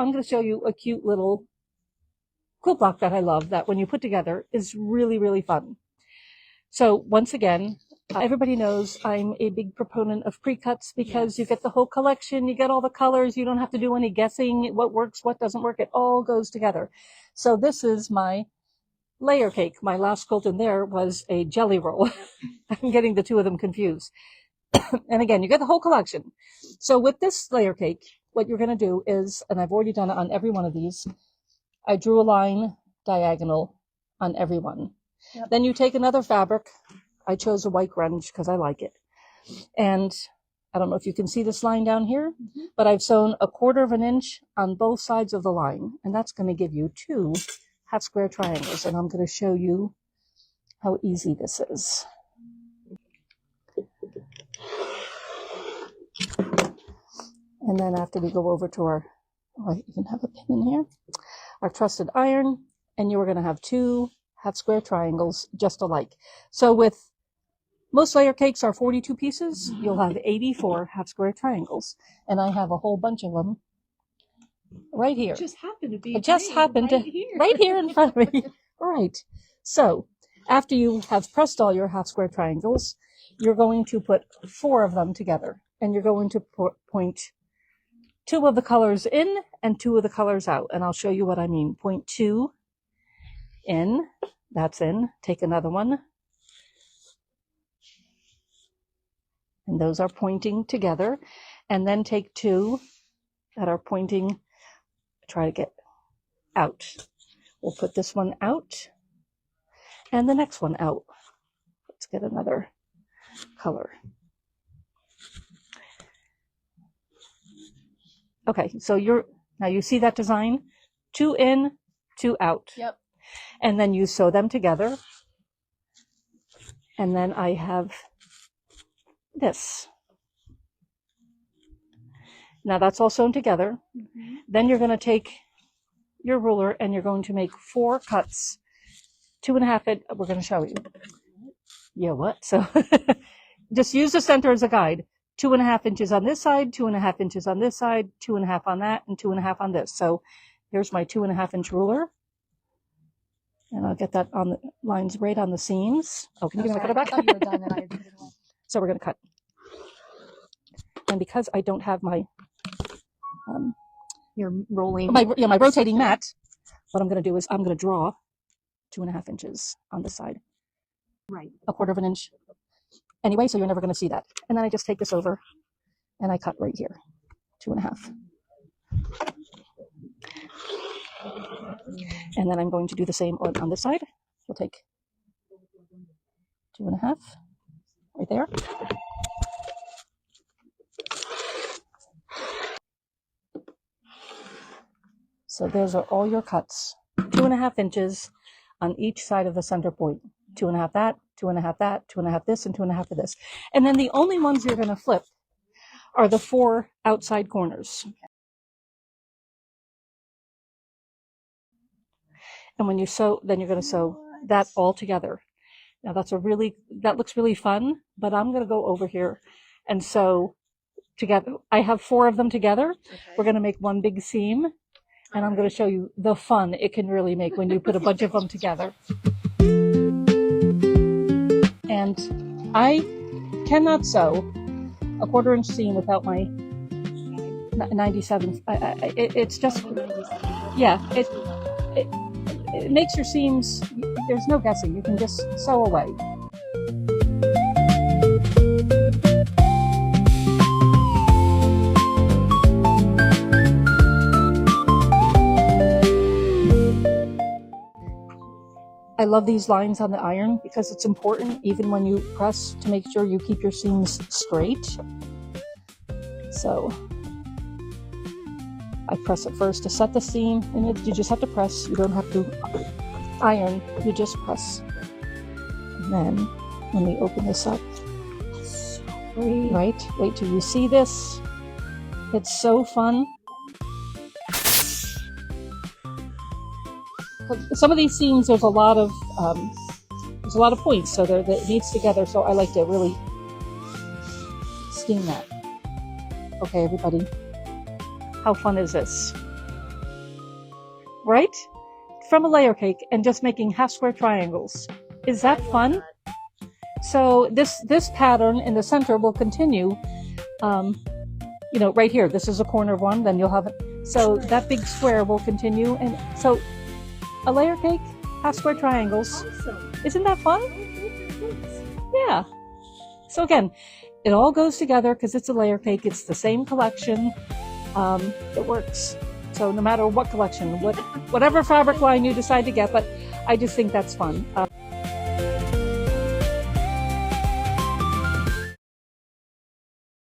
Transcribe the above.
I'm going to show you a cute little quilt block that I love that when you put together is really, really fun. So once again, everybody knows I'm a big proponent of pre-cuts because you get the whole collection, you get all the colors, you don't have to do any guessing, what works, what doesn't work, it all goes together. So this is my layer cake. My last quilt in there was a jelly roll. I'm getting the two of them confused. And again, you get the whole collection. So with this layer cake, what you're going to do is, and I've already done it on every one of these, I drew a line diagonal on every one. Yep. Then you take another fabric. I chose a white grunge because I like it. And I don't know if you can see this line down here, but I've sewn 1/4 inch on both sides of the line. And that's going to give you 2 half square triangles. And I'm going to show you how easy this is. And then after we go over to our, oh, I even have a pin in here, our trusted iron, and you are going to have 2 half square triangles just alike. So with most layer cakes are 42 pieces, you'll have 84 half square triangles. And I have a whole bunch of them right here. It just happened to be right here in front of me. Right. So after you have pressed all your half square triangles, you're going to put 4 of them together. And you're going to point 2 of the colors in and 2 of the colors out. And I'll show you what I mean. Point 2 in, that's in. Take another one. And those are pointing together. And then take 2 that are pointing, try to get out. We'll put this one out and the next one out. Let's get another color. Okay, so now you see that design? 2 in, 2 out. Yep. And then you sew them together. And then I have this. Now that's all sewn together. Then you're going to take your ruler and you're going to make 4 cuts, 2.5 inch. We're going to show you. Yeah, what? So just use the center as a guide. 2.5 inches on this side, 2.5 inches on this side, 2.5 on that, and 2.5 on this. So here's my 2.5 inch ruler. And I'll get that on the lines right on the seams. Oh, can you give me the cutter back? I thought you were done and I did it all. So we're going to cut. And because I don't have my You're rolling. my rotating mat, what I'm going to do is I'm going to draw 2.5 inches on this side. Right. 1/4 inch. Anyway, so you're never going to see that. And then I just take this over and I cut right here, 2.5. And then I'm going to do the same on this side. We'll take 2.5 right there. So those are all your cuts, 2.5 inches on each side of the center point. 2.5 that, 2.5 that, 2.5 this, and 2.5 of this. And then the only ones you're going to flip are the 4 outside corners. And when you sew, then you're going to sew that all together. Now that looks really fun, but I'm going to go over here and sew together. I have 4 of them together. Okay. We're going to make one big seam, and I'm going to show you the fun it can really make when you put a bunch of them together. And I cannot sew a 1/4 inch seam without my 97. It's just, yeah, it makes your seams, there's no guessing. You can just sew away. I love these lines on the iron because it's important even when you press to make sure you keep your seams straight. So I press it first to set the seam, and you just have to press. You don't have to iron, you just press. And then when we open this up, so right? Wait till you see this. It's so fun. Some of these seams, there's a lot of points, so it needs together. So I like to really steam that. Okay, everybody, how fun is this? right? From a layer cake and just making half square triangles. Is that fun? So this pattern in the center will continue, right here. This is a corner of one, then you'll have it. So that big square will continue. And so a layer cake, half square triangles. Awesome. Isn't that fun? Yeah. So again, it all goes together because it's a layer cake. It's the same collection. It works. So no matter what collection, whatever fabric line you decide to get, but I just think that's fun.